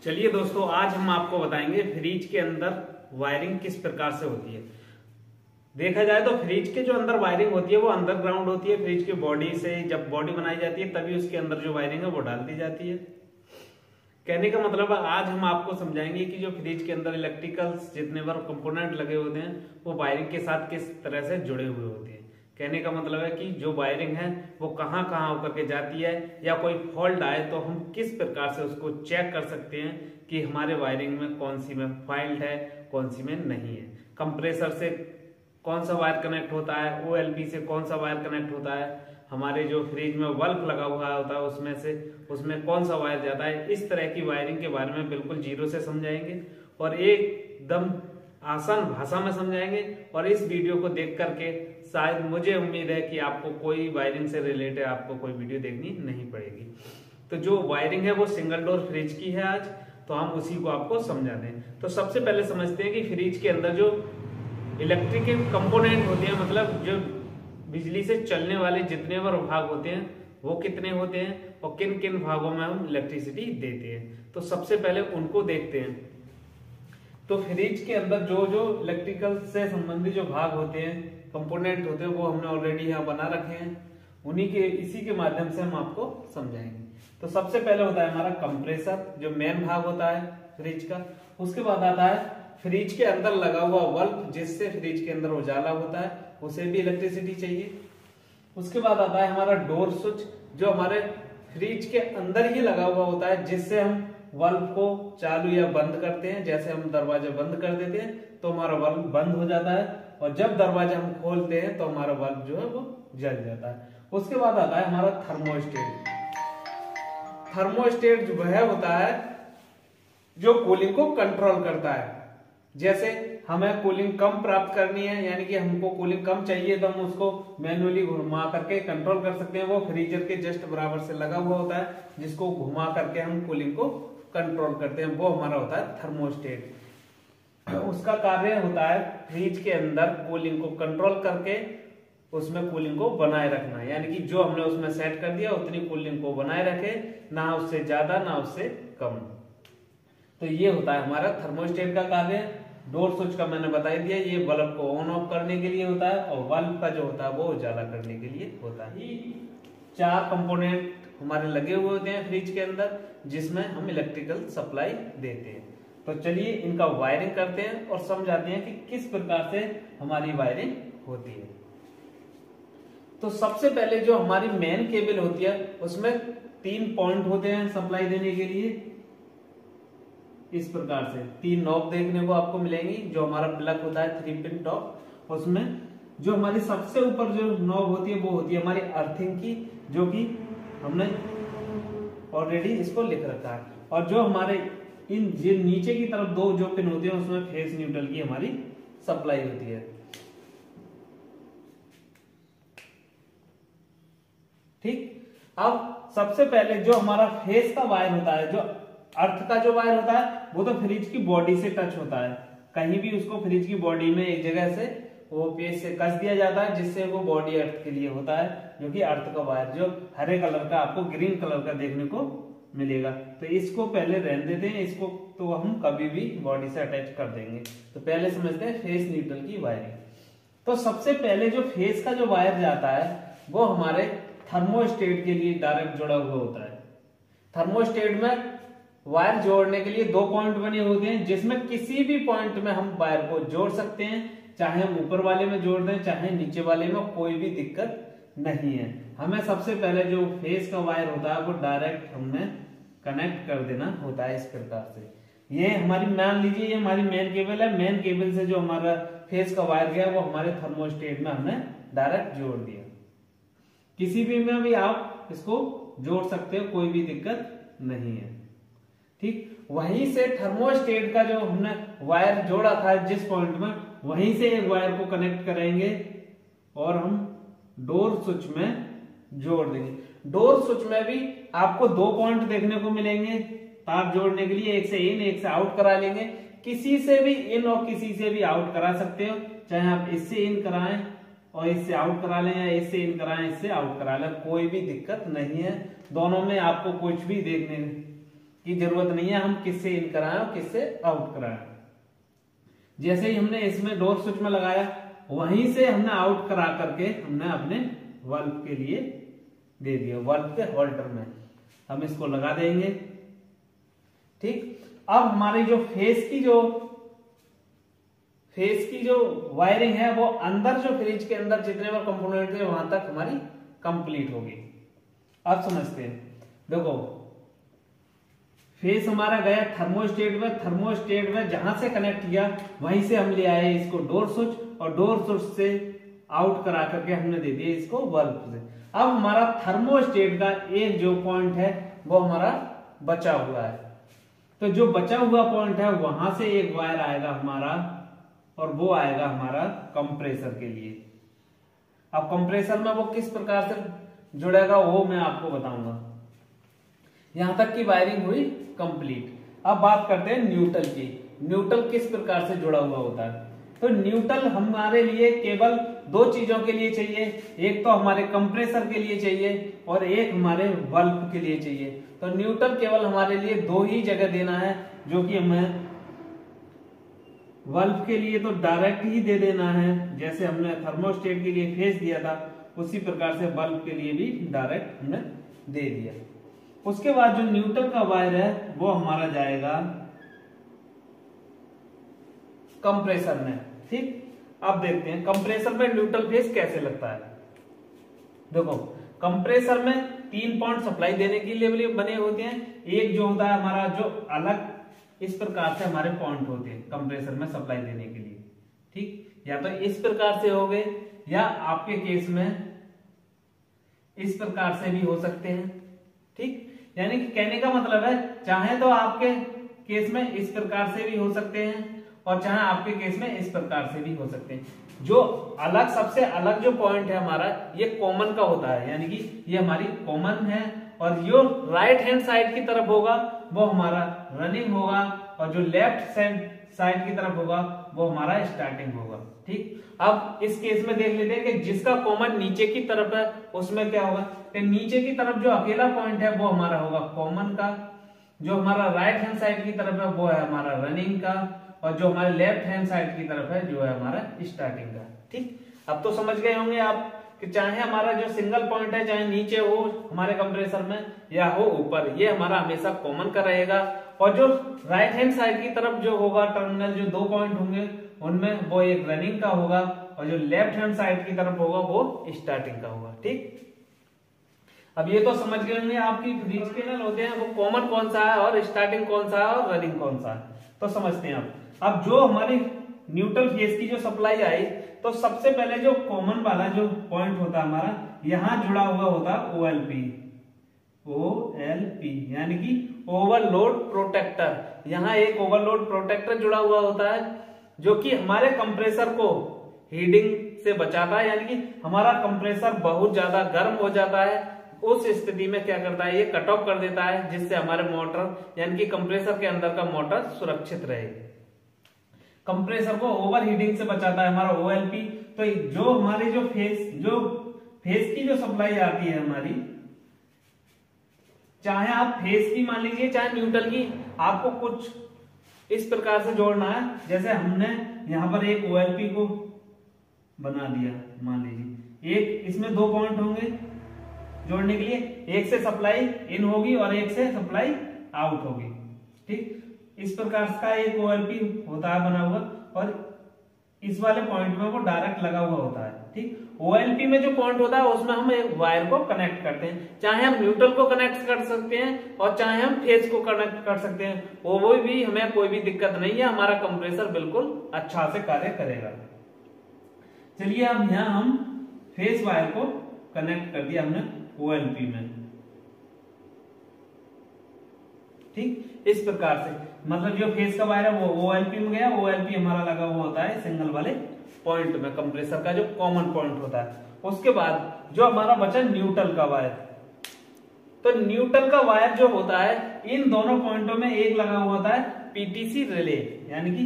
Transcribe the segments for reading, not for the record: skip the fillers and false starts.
चलिए दोस्तों, आज हम आपको बताएंगे फ्रिज के अंदर वायरिंग किस प्रकार से होती है। देखा जाए तो फ्रिज के जो अंदर वायरिंग होती है वो अंडरग्राउंड होती है। फ्रिज की बॉडी से जब बॉडी बनाई जाती है तभी उसके अंदर जो वायरिंग है वो डाल दी जाती है। कहने का मतलब आज हम आपको समझाएंगे कि जो फ्रिज के अंदर इलेक्ट्रिकल्स जितने बार कंपोनेंट लगे होते हैं वो वायरिंग के साथ किस तरह से जुड़े हुए होते हैं। कहने का मतलब है कि जो वायरिंग है वो कहाँ कहाँ होकर के जाती है, या कोई फॉल्ट आए तो हम किस प्रकार से उसको चेक कर सकते हैं कि हमारे वायरिंग में कौन सी में फॉल्ट है, कौन सी में नहीं है। कंप्रेसर से कौन सा वायर कनेक्ट होता है, ओएलपी से कौन सा वायर कनेक्ट होता है, हमारे जो फ्रिज में बल्ब लगा हुआ होता है उसमें कौन सा वायर जाता है। इस तरह की वायरिंग के बारे में बिल्कुल जीरो से समझाएंगे और एकदम आसान भाषा में समझाएंगे। और इस वीडियो को देख करके शायद मुझे उम्मीद है कि आपको कोई वायरिंग से रिलेटेड आपको कोई वीडियो देखनी नहीं पड़ेगी। तो जो वायरिंग है वो सिंगल डोर फ्रिज की है आज, तो हम उसी को आपको समझा दें। तो सबसे पहले समझते हैं कि फ्रिज के अंदर जो इलेक्ट्रिकल कंपोनेंट होते हैं, मतलब जो बिजली से चलने वाले जितने बार भाग होते हैं वो कितने होते हैं और किन किन भागों में हम इलेक्ट्रिसिटी देते हैं। तो सबसे पहले उनको देखते हैं। तो फ्रिज के अंदर जो जो इलेक्ट्रिकल से संबंधित जो भाग होते हैं, कंपोनेंट होते हैं, वो हमने ऑलरेडी यहाँ बना रखे हैं। उन्हीं के इसी के माध्यम से हम आपको समझाएंगे। तो सबसे पहले होता है हमारा कंप्रेसर, जो मेन भाग होता है फ्रिज का। उसके बाद आता है फ्रिज के अंदर लगा हुआ बल्ब, जिससे फ्रिज के अंदर उजाला होता है, उसे भी इलेक्ट्रिसिटी चाहिए। उसके बाद आता है हमारा डोर स्विच, जो हमारे फ्रिज के अंदर ही लगा हुआ होता है, जिससे हम बल्ब को चालू या बंद करते हैं। जैसे हम दरवाजा बंद कर देते हैं तो हमारा बल्ब बंद हो जाता है, और जब दरवाजा हम खोलते हैं तो हमारा बल्ब जो है वो जल जाता है। उसके बाद आता है हमारा थर्मोस्टेट। थर्मोस्टेट जो है होता है जो कूलिंग को कंट्रोल करता है। जैसे हमें कूलिंग कम प्राप्त करनी है, यानी कि हमको कूलिंग कम चाहिए, तो हम उसको मैनुअली घुमा करके कंट्रोल कर सकते हैं। वो फ्रीजर के जस्ट बराबर से लगा हुआ होता है, जिसको घुमा करके हम कूलिंग को कंट्रोल करते हैं, वो हमारा होता है थर्मोस्टेट। उसका कार्य होता है फ्रिज के अंदर कूलिंग को कंट्रोल करके उसमें कूलिंग को बनाए रखना, यानी कि जो हमने उसमें सेट कर दिया उतनी कूलिंग को बनाए रखे, ना उससे ज्यादा ना उससे कम। तो ये होता है हमारा थर्मोस्टेट का कार्य। डोर स्विच का मैंने बता दिया, ये बल्ब को ऑन ऑफ करने के लिए होता है, और बल्ब का जो होता है वो उजाला करने के लिए होता है। 4 कंपोनेंट हमारे लगे हुए होते हैं फ्रिज के अंदर, जिसमें हम इलेक्ट्रिकल सप्लाई देते हैं। तो चलिए इनका वायरिंग करते हैं और समझाते हैं कि किस प्रकार से हमारी वायरिंग होती है। तो सबसे पहले जो हमारी मेन केबल होती है उसमें 3 पॉइंट होते हैं सप्लाई देने के लिए। इस प्रकार से 3 नॉब देखने को आपको मिलेंगी। जो हमारा प्लग होता है 3 पिन टॉप, उसमें जो हमारी सबसे ऊपर जो नॉब होती है वो होती है हमारी अर्थिंग की, जो कि हमने ऑलरेडी इसको लिख रखा है। और जो हमारे इन नीचे की तरफ 2 जो पिन होती है उसमें फेस न्यूट्रल की हमारी सप्लाई होती है। ठीक, अब सबसे पहले जो हमारा फेस का वायर होता है, जो अर्थ का जो वायर होता है, वो तो फ्रिज की बॉडी से टच होता है। कहीं भी उसको फ्रिज की बॉडी में एक जगह से वो पेज से कस दिया जाता है, जिससे वो बॉडी अर्थ के लिए होता है, जो कि अर्थ का वायर जो हरे कलर का आपको ग्रीन कलर का देखने को मिलेगा। तो इसको पहले रहने देते हैं, इसको तो हम कभी भी बॉडी से अटैच कर देंगे। तो पहले समझते हैं फेस न्यूट्रल की वायरिंग। तो सबसे पहले जो फेस का जो वायर जाता है वो हमारे थर्मोस्टेट के लिए डायरेक्ट जुड़ा हुआ होता है। थर्मोस्टेट में वायर जोड़ने के लिए 2 पॉइंट बने होते हैं, जिसमें किसी भी पॉइंट में हम वायर को जोड़ सकते हैं। चाहे हम ऊपर वाले में जोड़ दें चाहे नीचे वाले में, कोई भी दिक्कत नहीं है। हमें सबसे पहले जो फेस का वायर होता है वो डायरेक्ट हमें कनेक्ट कर देना होता है। इस प्रकार से ये हमारी, मान लीजिए ये हमारी मेन केबल है। मेन केबल से जो हमारा फेस का वायर गया वो हमारे थर्मोस्टेट में हमने डायरेक्ट जोड़ दिया। किसी भी में भी आप इसको जोड़ सकते हो, कोई भी दिक्कत नहीं है। ठीक, वहीं से थर्मोस्टेट का जो हमने वायर जोड़ा था जिस पॉइंट में, वहीं से एक वायर को कनेक्ट करेंगे और हम डोर स्विच में जोड़ देंगे। डोर स्विच में भी आपको 2 पॉइंट देखने को मिलेंगे तार जोड़ने के लिए, एक से इन एक से आउट करा लेंगे। किसी से भी इन और किसी से भी आउट करा सकते हो, चाहे आप इससे इन कराएं और इससे आउट करा लें, या इससे इन कराएं इससे आउट करा लें, कोई भी दिक्कत नहीं है। दोनों में आपको कुछ भी देखने की जरूरत नहीं है हम किससे इन कराएं और किससे आउट कराएं। जैसे ही हमने इसमें डोर स्विच में लगाया वहीं से हमने आउट करा करके हमने अपने वाल्व के लिए दे दिया, वाल्व के होल्डर में हम इसको लगा देंगे। ठीक, अब हमारी जो फेस की जो वायरिंग है वो अंदर जो फ्रिज के अंदर जितने बार कंपोनेंट है वहां तक हमारी कंप्लीट होगी। अब समझते हैं, देखो फेस हमारा गया थर्मोस्टेट में जहां से कनेक्ट किया वहीं से हम ले आए इसको डोर स्विच, और डोर स्विच से आउट करा करके हमने दे दिया इसको वाल्व से। अब हमारा थर्मोस्टेट का एक जो पॉइंट है वो हमारा बचा हुआ है, तो जो बचा हुआ पॉइंट है वहां से एक वायर आएगा हमारा, और वो आएगा हमारा कंप्रेसर के लिए। अब कंप्रेसर में वो किस प्रकार से जुड़ेगा वो मैं आपको बताऊंगा। यहां तक की वायरिंग हुई कंप्लीट। अब बात करते हैं न्यूट्रल की। न्यूट्रल किस प्रकार से जुड़ा हुआ होता है? तो न्यूट्रल हमारे लिए केवल दो चीजों के लिए चाहिए, एक तो हमारे कंप्रेसर के लिए चाहिए और एक हमारे वाल्व के लिए चाहिए। तो न्यूट्रल केवल हमारे लिए दो ही जगह देना है, जो कि हमें वाल्व के लिए तो डायरेक्ट ही दे देना है, जैसे हमने थर्मोस्टेट के लिए फेस दिया था उसी प्रकार से वाल्व के लिए भी डायरेक्ट हमने दे दिया। उसके बाद जो न्यूट्रल का वायर है वो हमारा जाएगा कंप्रेसर में। ठीक, अब देखते हैं कंप्रेसर में न्यूट्रल फेस कैसे लगता है। देखो कंप्रेसर में 3 पॉइंट सप्लाई देने के लिए बने होते हैं। एक जो होता है हमारा जो अलग इस प्रकार से हमारे पॉइंट होते हैं कंप्रेसर में सप्लाई देने के लिए। ठीक, या तो इस प्रकार से हो गए या आपके केस में इस प्रकार से भी हो सकते हैं। ठीक, यानी कि कहने का मतलब है चाहे तो आपके केस में इस प्रकार से भी हो सकते हैं और चाहे आपके केस में इस प्रकार से भी हो सकते हैं। जो अलग सबसे अलग जो पॉइंट है हमारा ये कॉमन का होता है, यानी कि ये हमारी कॉमन है, और जो राइट हैंड साइड की तरफ होगा वो हमारा रनिंग होगा, और जो लेफ्ट साइड की तरफ होगा वो हमारा स्टार्टिंग होगा। ठीक, अब इस केस में देख लेते हैं कि जिसका कॉमन नीचे की तरफ है उसमें क्या होगा, कि नीचे की तरफ जो अकेला पॉइंट है वो हमारा होगा कॉमन का, जो हमारा राइट हैंड साइड की तरफ है वो है हमारा रनिंग का, और जो हमारे लेफ्ट हैंड साइड की तरफ है जो है हमारा स्टार्टिंग का। ठीक, अब तो समझ गए होंगे आप कि चाहे हमारा जो सिंगल पॉइंट है चाहे नीचे हो हमारे कंप्रेसर में या हो ऊपर, ये हमारा हमेशा कॉमन का रहेगा, और जो राइट हैंड साइड की तरफ जो होगा टर्मिनल जो 2 पॉइंट होंगे उनमें वो एक रनिंग का होगा, और जो लेफ्ट हैंड साइड की तरफ होगा वो स्टार्टिंग का होगा। ठीक, अब ये तो समझ गए होंगे आपकी फ्रिज के नल होते हैं वो कॉमन कौन सा है और स्टार्टिंग कौन सा है और रनिंग कौन सा है, तो समझते हैं आप। अब जो हमारी न्यूट्रल फेस की जो सप्लाई आई, तो सबसे पहले जो कॉमन वाला जो पॉइंट होता है हमारा यहां जुड़ा हुआ होता है OLP यानी कि ओवरलोड प्रोटेक्टर। यहां एक ओवरलोड प्रोटेक्टर जुड़ा हुआ होता है जो कि हमारे कंप्रेसर को हीटिंग से बचाता है, यानी कि हमारा कंप्रेसर बहुत ज्यादा गर्म हो जाता है उस स्थिति में क्या करता है ये कट ऑफ कर देता है, जिससे हमारे मोटर यानी कि कंप्रेसर के अंदर का मोटर सुरक्षित रहे। कंप्रेसर को ओवर हीटिंग से बचाता है हमारा OLP। तो जो हमारी जो फेस की जो सप्लाई आती है हमारी, चाहे आप फेस की मान लीजिए चाहे न्यूट्रल की, आपको कुछ इस प्रकार से जोड़ना है। जैसे हमने यहां पर एक OLP को बना दिया, मान लीजिए एक इसमें 2 पॉइंट होंगे जोड़ने के लिए, एक से सप्लाई इन होगी और एक से सप्लाई आउट होगी। ठीक, इस प्रकार का एक OLP होता है बना हुआ, और इस वाले पॉइंट में वो डायरेक्ट लगा हुआ होता है। ठीक, OLP में जो पॉइंट होता है उसमें हम एक वायर को कनेक्ट करते हैं, चाहे हम न्यूट्रल को कनेक्ट कर सकते हैं और चाहे हम फेस को कनेक्ट कर सकते हैं, वो भी हमें कोई भी दिक्कत नहीं है, हमारा कंप्रेसर बिल्कुल अच्छा से कार्य करेगा। चलिए अब यहाँ हम फेस वायर को कनेक्ट कर दिया हमने OLP में। ठीक, इस प्रकार से मतलब जो फेस का वायर है वो OLP में गया, OLP हमारा लगा हुआ होता है सिंगल वाले पॉइंट में, कंप्रेसर का जो कॉमन पॉइंट होता है। उसके बाद जो हमारा बचा न्यूट्रल का वायर, तो न्यूट्रल का वायर जो होता है इन दोनों पॉइंटों में एक लगा हुआ होता है PTC रिले, यानी कि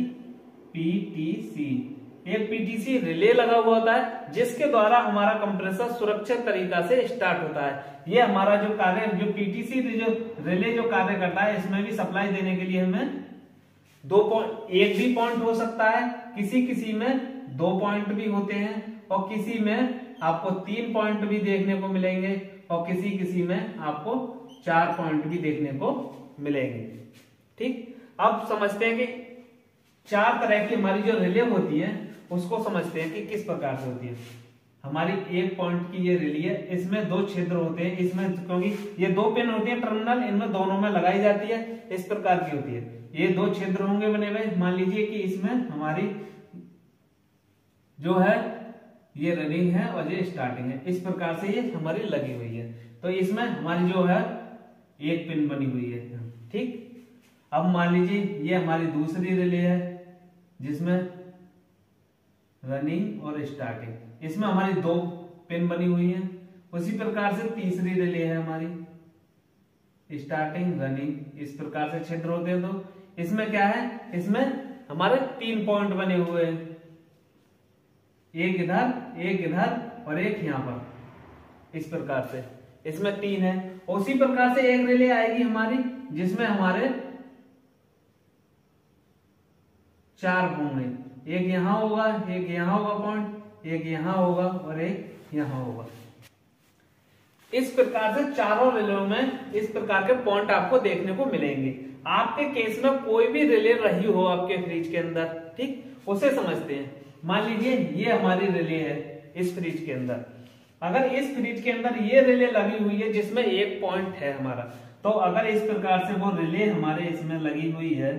PTC एक पीटीसी रिले लगा हुआ होता है जिसके द्वारा हमारा कंप्रेसर सुरक्षित तरीका से स्टार्ट होता है। ये हमारा जो कार्य, जो पीटीसी जो रिले जो कार्य करता है, इसमें भी सप्लाई देने के लिए हमें एक भी पॉइंट हो सकता है, किसी में 2 पॉइंट भी होते हैं, और किसी में आपको 3 पॉइंट भी देखने को मिलेंगे, और किसी में आपको 4 पॉइंट भी देखने को मिलेंगे। ठीक, अब समझते हैं कि 4 तरह की हमारी जो रिले होती है उसको समझते हैं कि किस प्रकार से होती है। हमारी 1 पॉइंट की ये रिले है, इसमें 2 छिद्र होते हैं, इसमें क्योंकि ये 2 पिन होती है टर्मिनल, इनमें दोनों में लगाई जाती है, इस प्रकार की होती है। ये 2 छिद्र होंगे बने हुए। मान लीजिए कि इसमें हमारी जो है ये रनिंग है और ये स्टार्टिंग है, इस प्रकार से ये हमारी लगी हुई है। तो इसमें हमारी जो है 1 पिन बनी हुई है। ठीक, अब मान लीजिए ये हमारी दूसरी रिले है जिसमें रनिंग और स्टार्टिंग, इसमें हमारी 2 पिन बनी हुई है। उसी प्रकार से तीसरी रिले है हमारी स्टार्टिंग रनिंग, इस प्रकार से छिद्र होते हैं। तो इसमें क्या है, इसमें हमारे 3 पॉइंट बने हुए हैं, एक इधर और एक यहां पर, इस प्रकार से इसमें 3 है। उसी प्रकार से एक रिले आएगी हमारी जिसमें हमारे 4 होंगे, एक यहां होगा, एक यहां होगा पॉइंट, एक यहां होगा और एक यहां होगा। इस प्रकार से चारों रिलेओं में इस प्रकार के पॉइंट आपको देखने को मिलेंगे। आपके केस में कोई भी रिले रही हो आपके फ्रिज के अंदर, ठीक, उसे समझते हैं। मान लीजिए ये हमारी रिले है इस फ्रिज के अंदर, अगर इस फ्रिज के अंदर ये रिले लगी हुई है जिसमें 1 पॉइंट है हमारा, तो अगर इस प्रकार से वो रिले हमारे इसमें लगी हुई है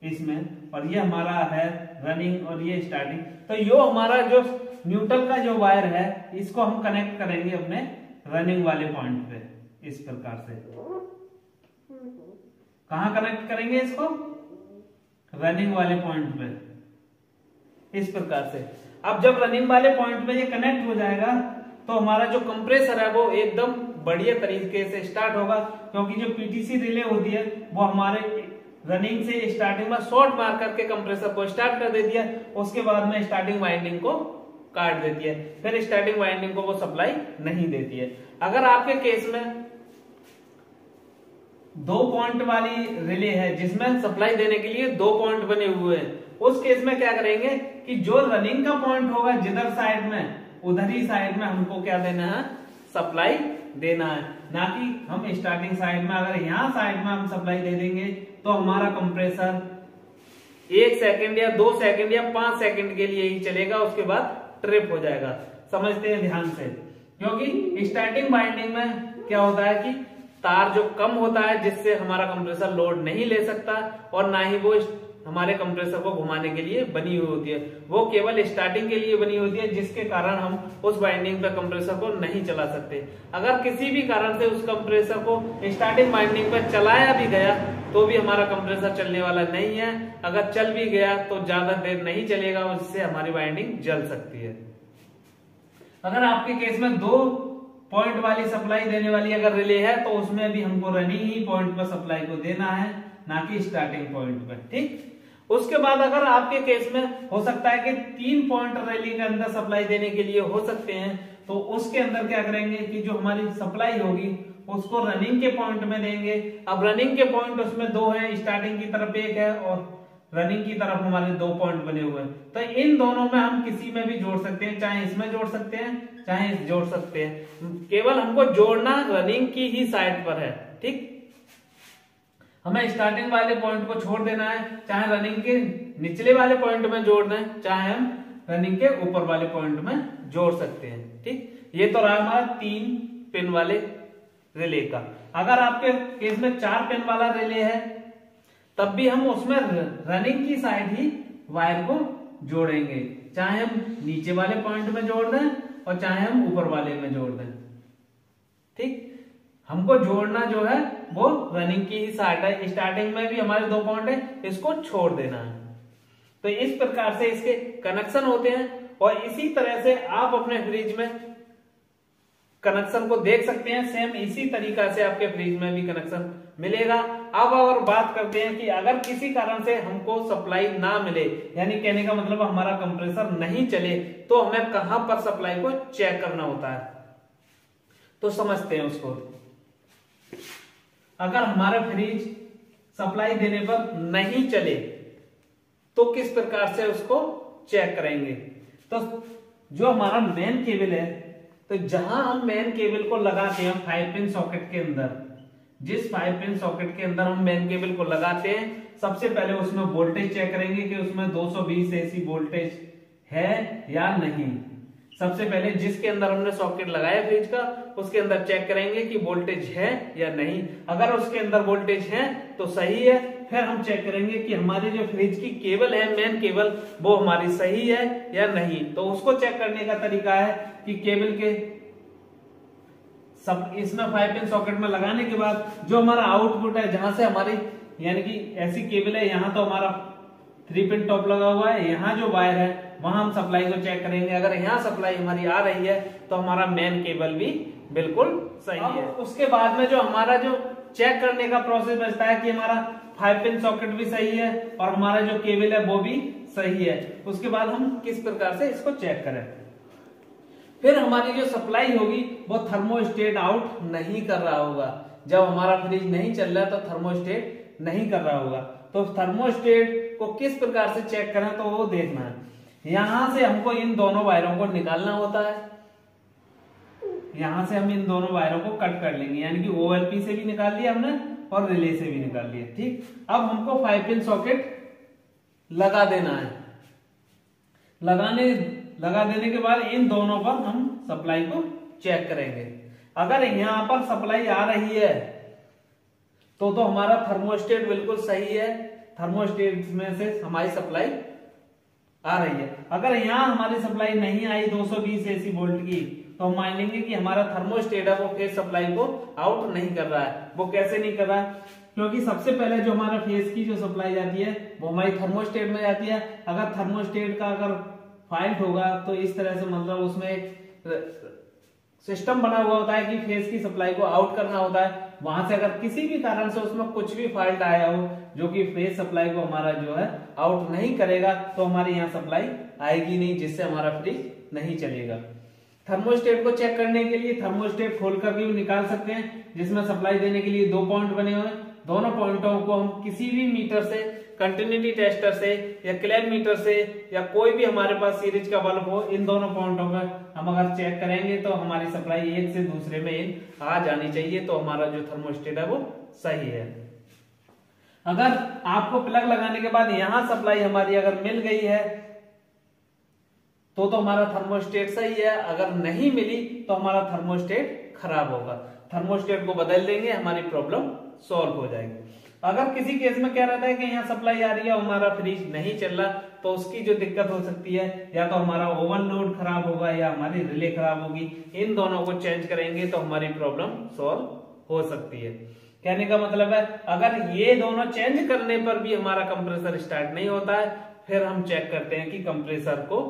इसमें, और ये हमारा है रनिंग और ये स्टार्टिंग, तो यो हमारा जो न्यूट्रल का जो वायर है इसको हम कनेक्ट करेंगे अपने रनिंग वाले पॉइंट पे, इस प्रकार से। कहां कनेक्ट करेंगे इसको? रनिंग वाले पॉइंट पे, इस प्रकार से। अब जब रनिंग वाले पॉइंट पे ये कनेक्ट हो जाएगा तो हमारा जो कंप्रेसर है वो एकदम बढ़िया तरीके से स्टार्ट होगा, क्योंकि जो पीटीसी रिले होती है वो हमारे रनिंग से स्टार्टिंग में शॉर्ट मार करके कंप्रेसर को स्टार्ट कर देती है, उसके बाद में स्टार्टिंग वाइंडिंग को काट देती है, फिर स्टार्टिंग वाइंडिंग को वो सप्लाई नहीं देती है। अगर आपके केस में 2 पॉइंट वाली रिले है जिसमें सप्लाई देने के लिए 2 पॉइंट बने हुए हैं, उस केस में क्या करेंगे कि जो रनिंग का पॉइंट होगा जिधर साइड में, उधर ही साइड में हमको क्या देना है, सप्लाई देना है, ना कि हम स्टार्टिंग साइड में। अगर यहाँ साइड में हम सप्लाई दे देंगे तो हमारा कंप्रेसर 1 सेकंड या 2 सेकंड या 5 सेकंड के लिए ही चलेगा, उसके बाद ट्रिप हो जाएगा। समझते हैं ध्यान से, क्योंकि स्टार्टिंग बाइंडिंग में क्या होता है कि तार जो कम होता है जिससे हमारा कंप्रेसर लोड नहीं ले सकता, और ना ही वो हमारे कंप्रेसर को घुमाने के लिए बनी हुई होती है, वो केवल स्टार्टिंग के लिए बनी होती है, जिसके कारण हम उस बाइंडिंग पे कंप्रेसर को नहीं चला सकते। अगर किसी भी कारण से उस कंप्रेसर को स्टार्टिंग बाइंडिंग पे चलाया भी गया तो भी हमारा कंप्रेसर चलने वाला नहीं है। अगर चल भी गया तो ज्यादा देर नहीं चलेगा, उससे हमारी बाइंडिंग जल सकती है। अगर आपके केस में 2 पॉइंट वाली सप्लाई देने वाली अगर रिले है तो उसमें भी हमको रनिंग ही पॉइंट पर सप्लाई को देना है, ना कि स्टार्टिंग पॉइंट पर। ठीक, उसके बाद अगर आपके केस में हो सकता है कि 3 पॉइंट रिले के अंदर सप्लाई देने के लिए हो सकते हैं, तो उसके अंदर क्या करेंगे कि जो हमारी सप्लाई होगी उसको रनिंग के पॉइंट में देंगे। अब रनिंग के पॉइंट उसमें 2 है, स्टार्टिंग की तरफ 1 है और रनिंग की तरफ हमारे 2 पॉइंट बने हुए हैं। तो इन दोनों में हम किसी में भी जोड़ सकते हैं, चाहे इसमें जोड़ सकते हैं चाहे इस जोड़ सकते हैं, केवल हमको जोड़ना रनिंग की ही साइड पर है। ठीक, हमें स्टार्टिंग वाले पॉइंट को छोड़ देना है, चाहे रनिंग के निचले वाले पॉइंट में जोड़ दें, चाहे हम रनिंग के ऊपर वाले पॉइंट में जोड़ सकते हैं। ठीक, ये तो रहा हमारा 3 पिन वाले रिले का। अगर आपके केस में 4 पिन वाला रिले है तब भी हम उसमें रनिंग की साइड ही वायर को जोड़ेंगे, चाहे हम नीचे वाले पॉइंट में जोड़ दें और चाहे हम ऊपर वाले में जोड़ दें। ठीक, हमको जोड़ना जो है वो रनिंग की ही साइड है, स्टार्टिंग में भी हमारे 2 पॉइंट है, इसको छोड़ देना है। तो इस प्रकार से इसके कनेक्शन होते हैं, और इसी तरह से आप अपने फ्रिज में कनेक्शन को देख सकते हैं। सेम इसी तरीका से आपके फ्रिज में भी कनेक्शन मिलेगा। अब अगर बात करते हैं कि अगर किसी कारण से हमको सप्लाई ना मिले, यानी कहने का मतलब हमारा कंप्रेसर नहीं चले, तो हमें कहां पर सप्लाई को चेक करना होता है, तो समझते हैं उसको। अगर हमारा फ्रिज सप्लाई देने पर नहीं चले तो किस प्रकार से उसको चेक करेंगे। तो जो हमारा मेन केबल है, तो जहां हम मेन केबल को लगाते हैं 5 पिन सॉकेट के अंदर, जिस 5 पिन सॉकेट के अंदर हम मेन केबल को लगाते हैं, सबसे पहले उसमें वोल्टेज चेक करेंगे कि उसमें 220 एसी वोल्टेज है या नहीं। सबसे पहले जिसके अंदर हमने सॉकेट लगाया फ्रिज का, उसके अंदर चेक करेंगे कि वोल्टेज है या नहीं। अगर उसके अंदर वोल्टेज है तो सही है। फिर हम चेक करेंगे कि हमारी जो फ्रिज की केबल है, मेन केबल, वो हमारी सही है या नहीं। तो उसको चेक करने का तरीका है कि केबल के सब इसमें 5 पिन सॉकेट में लगाने के बाद जो हमारा आउटपुट है, जहां से हमारी यानी कि ऐसी केबल है, यहां तो हमारा 3 पिन टॉप लगा हुआ है, यहाँ जो वायर है वहां हम सप्लाई को चेक करेंगे। अगर यहाँ सप्लाई हमारी आ रही है तो हमारा मेन केबल भी बिल्कुल सही है। उसके बाद में जो हमारा जो चेक करने का प्रोसेस बचता है कि हमारा 5 पिन सॉकेट भी सही है और हमारा जो केबल है वो भी सही है। उसके बाद हम किस प्रकार से इसको चेक करें। फिर हमारी जो सप्लाई होगी वो थर्मोस्टेट आउट नहीं कर रहा होगा। जब हमारा फ्रिज नहीं चल रहा है तो थर्मोस्टेट नहीं कर रहा होगा। तो थर्मोस्टेट को किस प्रकार से चेक करें, तो वो देखना है। यहां से हमको इन दोनों वायरों को निकालना होता है। यहां से हम इन दोनों वायरों को कट कर लेंगे, यानी कि OLP से भी निकाल लिया हमने और रिले से भी निकाल लिया। ठीक, अब हमको 5 पिन सॉकेट लगा देना है। लगा देने के बाद इन दोनों पर हम सप्लाई को चेक करेंगे। अगर यहां पर सप्लाई आ रही है तो हमारा थर्मोस्टेट बिल्कुल सही है, थर्मोस्टेट में से हमारी सप्लाई आ रही है। अगर यहां हमारी सप्लाई नहीं आई 220 एसी वोल्ट की, तो हम मान लेंगे कि हमारा थर्मोस्टेट है वो फेज सप्लाई को आउट नहीं कर रहा है। वो कैसे नहीं कर रहा है, क्योंकि सबसे पहले जो हमारा फेज की जो सप्लाई जाती है वो हमारी थर्मोस्टेट में जाती है। अगर थर्मोस्टेट का अगर फॉल्ट होगा तो इस तरह से मतलब उसमें एक सिस्टम बना हुआ होता है कि फेज की सप्लाई को आउट करना होता है। वहां से अगर किसी भी कारण से उसमें कुछ भी फॉल्ट आया हो जो कि फेज सप्लाई को हमारा जो है आउट नहीं करेगा, तो हमारी यहाँ सप्लाई आएगी नहीं, जिससे हमारा फ्रिज नहीं चलेगा। थर्मोस्टेट को चेक करने के लिए थर्मोस्टेट खोल कर भी निकाल सकते हैं, जिसमें सप्लाई देने के लिए 2 पॉइंट बने हुए हैं। दोनों पॉइंटों को हम किसी भी मीटर से, कंटिन्यूटी टेस्टर से या क्लैम मीटर से या कोई भी हमारे पास सीरीज का बल्ब हो, इन दोनों पॉइंटों पर हम अगर चेक करेंगे तो हमारी सप्लाई एक से दूसरे में इन आ जानी चाहिए, तो हमारा जो थर्मोस्टेट है वो सही है। अगर आपको प्लग लगाने के बाद यहां सप्लाई हमारी अगर मिल गई है तो हमारा थर्मोस्टेट सही है। अगर नहीं मिली तो हमारा थर्मोस्टेट खराब होगा। थर्मोस्टेट को बदल देंगे, हमारी प्रॉब्लम सॉल्व हो जाएगी। अगर किसी केस में क्या रहता है कि यहाँ सप्लाई आ रही है, हमारा फ्रिज नहीं चल रहा, तो उसकी जो दिक्कत हो सकती है, या तो हमारा ओवरलोड खराब होगा या हमारी रिले खराब होगी। इन दोनों को चेंज करेंगे तो हमारी प्रॉब्लम सॉल्व हो सकती है। कहने का मतलब है अगर ये दोनों चेंज करने पर भी हमारा कंप्रेसर स्टार्ट नहीं होता है, फिर हम चेक करते हैं कि कंप्रेसर को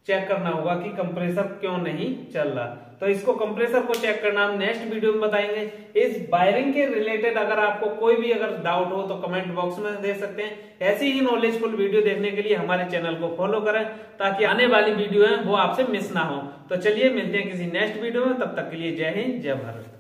चेक करना होगा कि कंप्रेसर क्यों नहीं चल रहा। तो इसको कंप्रेसर को चेक करना हम नेक्स्ट वीडियो में बताएंगे। इस वायरिंग के रिलेटेड अगर आपको कोई भी अगर डाउट हो तो कमेंट बॉक्स में दे सकते हैं। ऐसी ही नॉलेजफुल वीडियो देखने के लिए हमारे चैनल को फॉलो करें, ताकि आने वाली वीडियो है वो आपसे मिस ना हो। तो चलिए मिलते हैं किसी नेक्स्ट वीडियो में, तब तक के लिए जय हिंद, जय भारत।